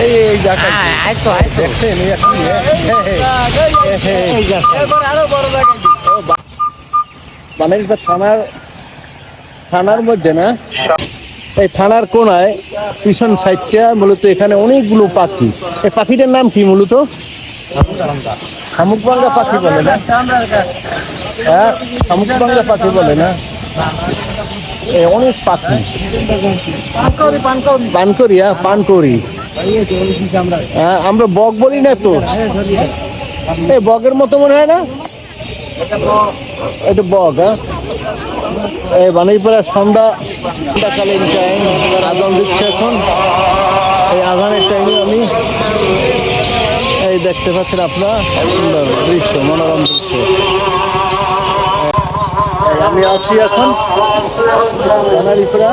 এই জায়গা দেখছেন বানাইলপুর থানার মধ্যে না, এই থানার কোনায় পিছন সাইডটা মূলত এখানে অনেকগুলো পাখি। এই পাখিটার নাম কি মূলত? শামুকবাঙ্গা পাখি বলে না? হ্যাঁ, শামুকবাঙ্গা পাখি বলে না? অনেক পাখি। পানকড়ি, পানকড়ি। হ্যাঁ, আমরা বক বলি না তো, এই বকের মতো মনে হয় না? এটা বক। হ্যাঁ, এই বানাইপাড়া সন্ধ্যাকালীন টাইম, আজান দিচ্ছে এখন। এই আজানের টাইমে আমি এই দেখতে পাচ্ছেন আপনার সুন্দর দৃশ্য, মনোরম দৃশ্য। আমি আছি এখন বানাইপাড়া।